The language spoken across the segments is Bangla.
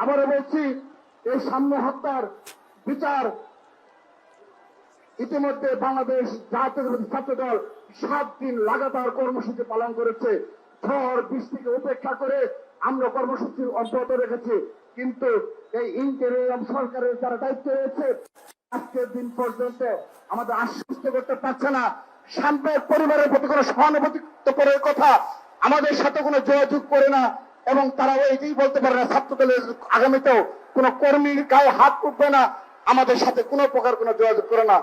আবারও বলছি, এই সাম্য হত্যার বিচার ইতিমধ্যে বাংলাদেশ জাতীয়তাবাদী ছাত্র দল 7 দিন লাগাতার কর্মসূচি পালন করেছে। ঝড় বৃষ্টিকে উপেক্ষা করে আমরা কর্মসূচি অব্যাহত রেখেছি। কিন্তু এই ইন্টারিয়াম সরকারের যারা দায়িত্ব রয়েছে আজকের দিন পর্যন্ত আমাদের আশ্বস্ত করতে পারছে না। শান্তির পরিবারের প্রতি কোনো সহানুভূতির কথা আমাদের সাথে কোনো যোগাযোগ করে না, এবং তারাও এটাই বলতে পারে না ছাত্র দলের আগামীতেও কোন কর্মীর গায়ে হাত উঠবে না, আমাদের সাথে কোনো প্রকার কোনো যোগাযোগ করে না।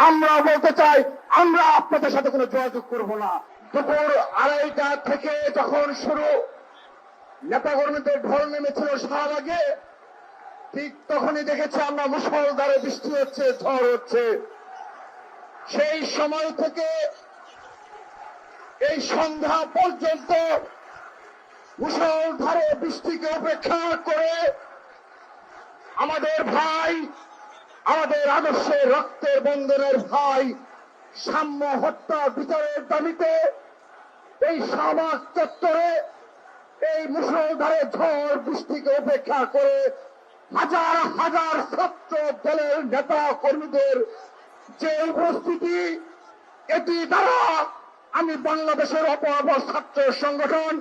আমরা বলতে চাই, আমরা আপনাদের সাথে কোনো যোগাযোগ করব না। দুপুর 2:30টা থেকে যখন শুরু নেতাকর্মীদের ঢল নেমেছিল শাহবাগে, ঠিক তখনই দেখেছি আমরা মুষলধারে বৃষ্টি হচ্ছে, ঝড় হচ্ছে। সেই সময় থেকে এই সন্ধ্যা পর্যন্ত মুষলধারে বৃষ্টিকে উপেক্ষা করে আমাদের ভাই, আমাদের আদর্শের রক্তের বন্ধনের ভাই সাম্য হত্যা বিচারের দাবিতে এই শাহবাগ চত্বরে এই মুষলধারে ঝড় বৃষ্টিকে উপেক্ষা করে হাজার হাজার ছাত্র দলের নেতা কর্মীদের যে উপস্থিতি, এটি দ্বারা আমি বাংলাদেশের অপরাপর ছাত্র সংগঠন,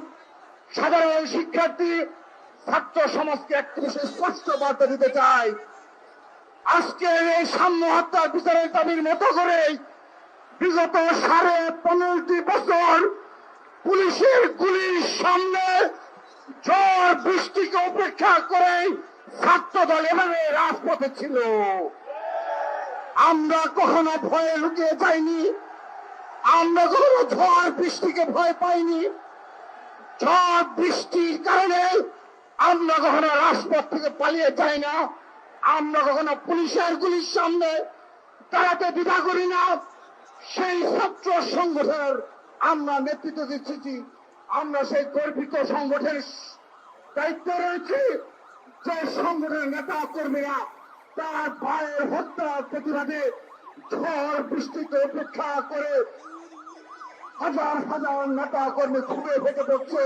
সাধারণ শিক্ষার্থী, ছাত্র সমাজকে একটি বিশেষ স্পষ্ট বার্তা দিতে চাই। আজকের এই সাম্য হত্যার বিচারের দাবির মতো করে বিগত 15.5 বছর পুলিশের গুলির সামনে ঝড় বৃষ্টিকে উপেক্ষা করে ছাত্র দল এভাবে রাজপথে ছিল। আমরা কখনো ভয়ে লুকিয়ে যাইনি, আমরা কখনো ঝড় বৃষ্টিকে ভয় পাইনি। ঝড় বৃষ্টির কারণে আমরা কখনো রাজপথ থেকে পালিয়ে যাই না, আমরা কখনো পুলিশের গুলির সামনে দাঁড়াতে দ্বিধা করি না। সেই ছাত্র সংগঠনের আমরা নেতৃত্ব দিচ্ছি, আমরা সেই গর্বিত সংগঠনের দায়িত্ব রয়েছে। যে সংগঠনের নেতা কর্মীরা তার ভাইয়ের হত্যার প্রতিবাদে ঝড় বৃষ্টিকে উপেক্ষা করে হাজার হাজার নেতা কর্মী খুবই ফেটে পড়ছে,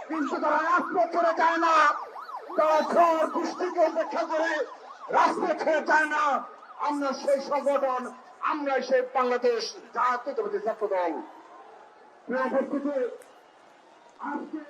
কিন্তু তারা রাজপথ ছেড়ে যায় না, তারা ঝড় বৃষ্টিকে উপেক্ষা করে রাজপথ ছেড়ে যায় না। আমরা সেই সংগঠন, আমরা সেই বাংলাদেশ জাতীয়তাবাদী ছাত্র দল। উপস্থিতি আজকে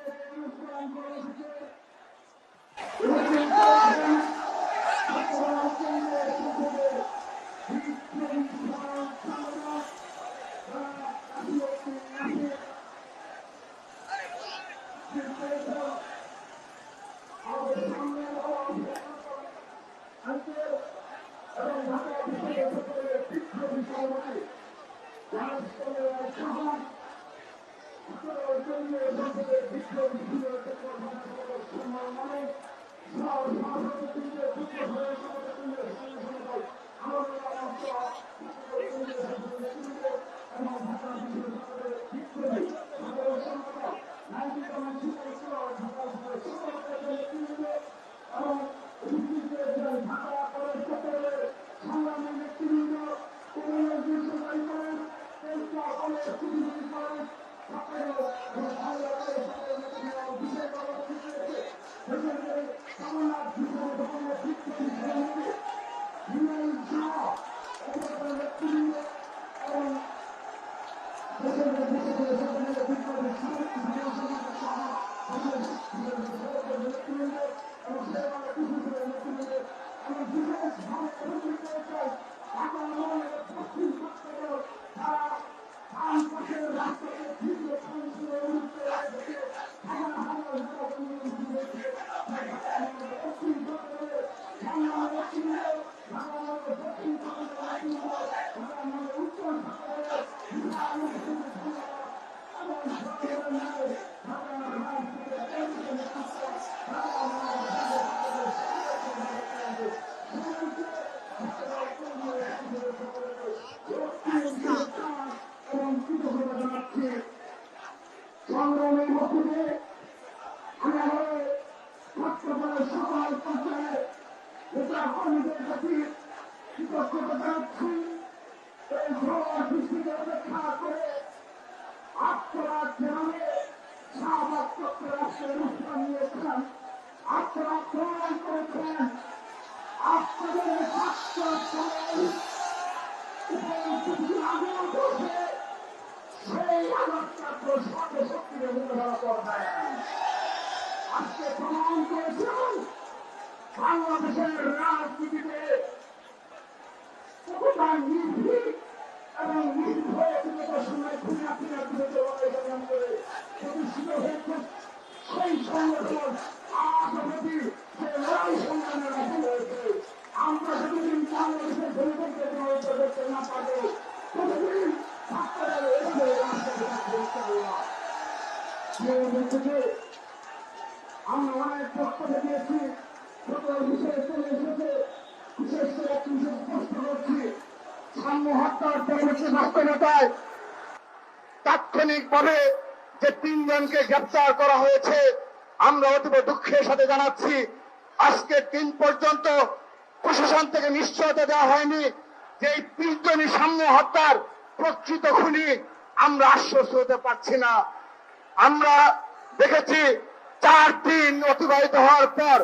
সংগ্রামের মধ্যে ছাত্রদলের সকল পর্যায়ে নেতা কর্মীদের কাছে কৃতজ্ঞতা জানাচ্ছি। এই ঝড় বৃষ্টিকে উপেক্ষা করে আপনারা যেভাবে শাহবাগ চত্বরে আসলে অনুষ্ঠান নিয়েছেন, আপনারা প্রমাণ করেছেন সেই আলোচনাকে সর্বশক্তির মোকাবেলা করবেন। আজকে প্রমাণ করেছেন বাংলাদেশের রাজনীতিতে কতটা নির্ভীক এবং নির্ভয় সময় খুঁড়া খুঁড়া বিরুদ্ধে লড়াই সংগ্রাম করে প্রতিষ্ঠিত হয়েছে। সেই সংগঠন আজ অবধি যে লড়াই সংগ্রামের মধ্যে রয়েছে, আমরা যতদিন বাংলাদেশের জনগণকে প্রভাবিত করতে না পারবো ততদিন আমরা অনেক বক্তব্য দিয়েছি, বিষয়ে চলে এসেছে। বিশেষ করে একটি বিষয় স্পষ্ট করছি, সাম্য হত্যার পরবর্তী বাস্তবতায় তাৎক্ষণিকভাবে যে 3 জনকে গ্রেপ্তার করা হয়েছে, আমরা অতীব দুঃখের সাথে জানাচ্ছি আজকে 3 পর্যন্ত প্রশাসন থেকে নিশ্চয়তা দেওয়া হয়নি যে এই 3 জনই সাম্য হত্যার প্রকৃত খুনি। আমরা আশ্বস্ত হতে পারছি না। আমরা দেখেছি 4 দিন অতিবাহিত হওয়ার পর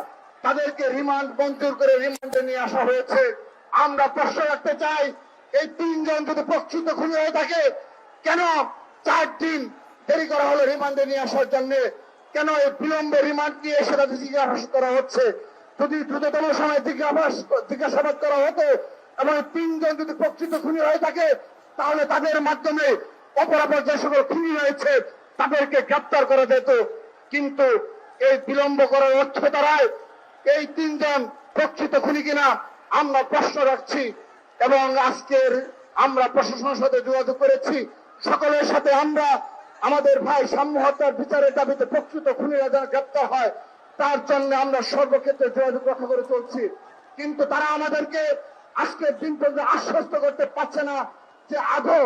তাদেরকে রিমান্ড মঞ্জুর করে রিমান্ডে নিয়ে আসা হয়েছে। আমরা প্রশ্ন রাখতে চাই, এই 3 জন যদি প্রকৃত খুনি হয়ে থাকে, কেন 4 দিন দেরি করা হলো রিমান্ডে নিয়ে আসার জন্য? কেন এই বিলম্বে রিমান্ড নিয়ে এসে তাদের জিজ্ঞাসা করা হচ্ছে? যদি দ্রুততম সময় জিজ্ঞাসাবাদ করা হতো এবং 3 জন যদি প্রকৃত খুনি হয়ে থাকে, তাহলে তাদের মাধ্যমে অপরাপর যে সকল খুনি রয়েছে তাদেরকে গ্রেপ্তার করা যেত। কিন্তু এই বিলম্ব করার অর্থ দ্বারায় এই 3 জন প্রকৃত খুনি কিনা আমরা প্রশ্ন রাখছি। এবং আজকের আমরা প্রশাসনের সাথে যোগাযোগ করেছি, সকলের সাথে আমরা আমাদের ভাই সাম্য হত্যার বিচারের দাবিতে প্রকৃত খুনিরা যেন গ্রেপ্তার হয় তার জন্য আমরা সর্বক্ষেত্রে যোগাযোগ রক্ষা করে চলছি। কিন্তু তারা আমাদেরকে আজকের দিন পর্যন্ত আশ্বস্ত করতে পারছে না যে আদৌ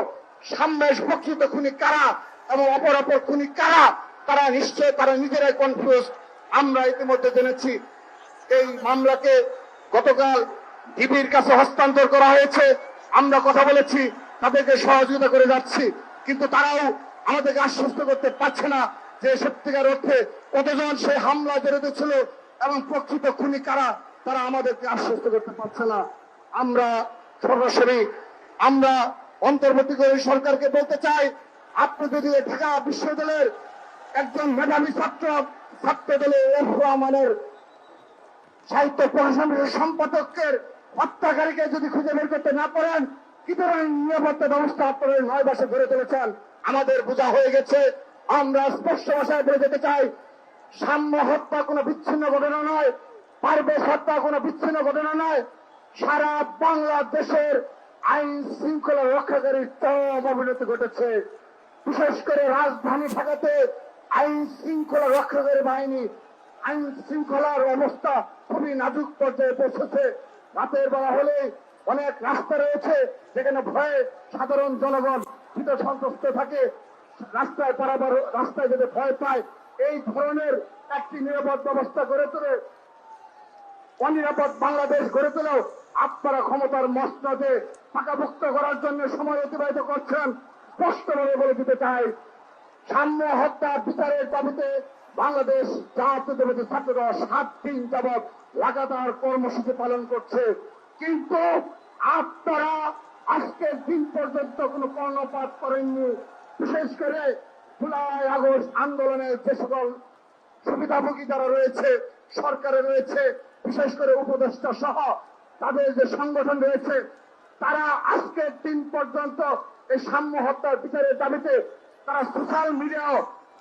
সাম্যের প্রকৃত খুনি কারা এবং অপরাপর খুনি কারা। তারা নিশ্চয় তারা নিজেরাই কনফিউজ। আমরা ইতিমধ্যে জেনেছি এই মামলাকে গতকাল ডিবির কাছে হস্তান্তর করা হয়েছে। আমরা কথা বলেছি, তাদেরকে সহযোগিতা করে যাচ্ছি, কিন্তু তারাও আমাদেরকে আশ্বস্ত করতে পারছে না যে সত্যিকার অর্থে কতজন সেই হামলা জড়িত ছিল এবং প্রকৃত খুনি কারা। তারা আমাদেরকে আশ্বস্ত করতে পারছে না। আমরা সরাসরি আমরা অন্তর্বর্তীকালীন সরকারকে বলতে চাই, আপনি যদি ঢাকা বিশ্ববিদ্যালয়ের একজন মেধাবী ছাত্র দলের রহমানের সাহিত্য প্রকাশনের সম্পাদকের হত্যাকারীকে যদি খুঁজে বের করতে না পারেন, কি ধরনের নিরাপত্তা ব্যবস্থা আপনারা 9 মাসে গড়ে তুলেছেন আমাদের বোঝা হয়ে গেছে। আমরা স্পষ্ট ভাষায় বলে যেতে চাই, সাম্য হত্যা কোনো বিচ্ছিন্ন ঘটনা নয়, পারভেজ হত্যা কোনো বিচ্ছিন্ন ঘটনা নয়। সারা বাংলাদেশের আইন শৃঙ্খলা রক্ষাকারীর চরম অবনতি ঘটেছে। বিশেষ করে রাজধানী ঢাকাতে আইন শৃঙ্খলা রক্ষাকারী বাহিনী আইন শৃঙ্খলার অবস্থা খুবই নাজুক পর্যায়ে পৌঁছেছে। রাতের বেলা হলে অনেক রাস্তা রয়েছে যেখানে ভয়ে সাধারণ জনগণ ভীত সন্ত্রস্ত থাকে, রাস্তায় পারাবার রাস্তায় যেতে ভয় পায়। এই ধরনের একটি নিরাপদ ব্যবস্থা গড়ে তোলে অনিরাপদ বাংলাদেশ গড়ে তোলেও আপনারা ক্ষমতার মসনদে পাকাভুক্ত করার জন্য সময় অতিবাহিত করছেন। স্পষ্টভাবে বলে দিতে চাই, সাম্য হত্যা বিচারের দাবিতে বাংলাদেশ জাতীয়তাবাদী ছাত্রদল 7 দিন যাবৎ লাগাতার কর্মসূচি পালন করছে। কিন্তু আপনারা আজকের দিন পর্যন্ত কোনো কর্ণপাত করেননি। বিশেষ করে জুলাই আগস্ট আন্দোলনের যে সকল সুবিধাভোগী যারা রয়েছে, সরকারে রয়েছে, বিশেষ করে উপদেষ্টা সহ তাদের যে সংগঠন রয়েছে, তারা আজকের দিন পর্যন্ত এই সাম্য হত্যার বিচারের দাবিতে তারা সোশ্যাল মিডিয়াও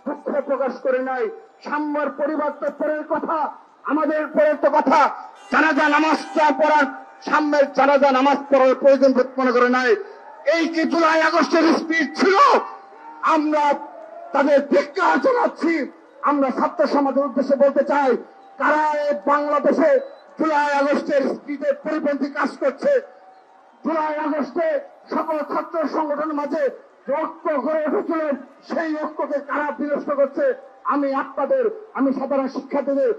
দুঃখ প্রকাশ করে নাই। সাম্যর পরিবার তো পরের কথা, আমাদের পরের তো কথা। জানাজা নামাজটা পড়ার সাম্যের জানাজা নামাজ পড়ার প্রয়োজন মনে করে নাই। এই কি জুলাই আগস্টের স্পিড ছিল? আমরা তাদের ধিক্কার জানাচ্ছি। আমরা ছাত্র সমাজের উদ্দেশ্যে বলতে চাই, কারা এই বাংলাদেশে জুলাই আগস্টের স্পিডের পরিপন্থী কাজ করছে। জুলাই আগস্টে সকল ছাত্র সংগঠনের মাঝে যে ঐক্য গড়ে উঠেছিলেন, সেই ঐক্যকে কারা বিনষ্ট করছে। আমি সাধারণ শিক্ষার্থীদের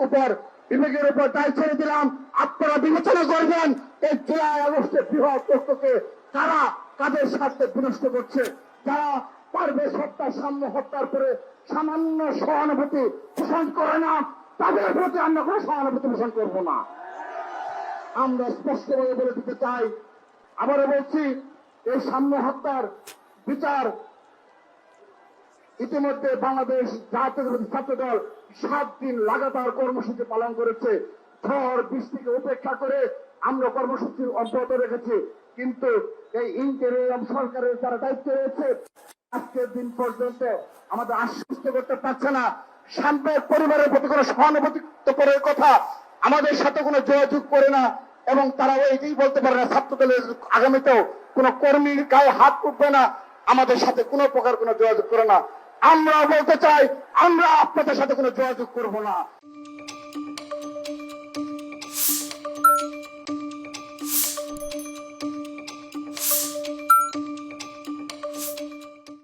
উপর বিবেকের উপর দায় ছেড়ে দিলাম। আপনারা বিবেচনা করবেন এই জুলাই আগস্টের বৃহৎ ঐক্যকে কারা কাদের স্বার্থে বিনষ্ট করছে। যারা পারভেজ হত্যা সাম্য হত্যার পরে সামান্য সহানুভূতি পোষণ করে না, তাদের প্রতি আমরা কোনো সহানুভূতি পোষণ করবো না। আমরা স্পষ্টভাবে বলে দিতে চাই, আবারও বলছি, এই সাম্য হত্যার বিচার ইতিমধ্যে বাংলাদেশ জাতীয়তাবাদী ছাত্র দল 7 দিন লাগাতার কর্মসূচি পালন করেছে। ঝড় বৃষ্টিকে উপেক্ষা করে আমরা কর্মসূচি অব্যাহত রেখেছি, কিন্তু এই ইন্টেরিয়ম সরকারের যারা দায়িত্ব রয়েছে আজকের দিন পর্যন্ত আমাদের আশ্বস্ত করতে পারছে না। সাম্যের পরিবারের প্রতি কোনো সহানুভূতি করার কথা আমাদের সাথে কোনো যোগাযোগ করে না, এবং তারাও এটাই বলতে পারে না ছাত্র দলের আগামীতেও কোনো কর্মীর গায়ে হাত উঠবে না, আমাদের সাথে কোনো প্রকার কোনো যোগাযোগ করে না। আমরা বলতে চাই, আমরা আপনাদের সাথে কোনো যোগাযোগ করব না।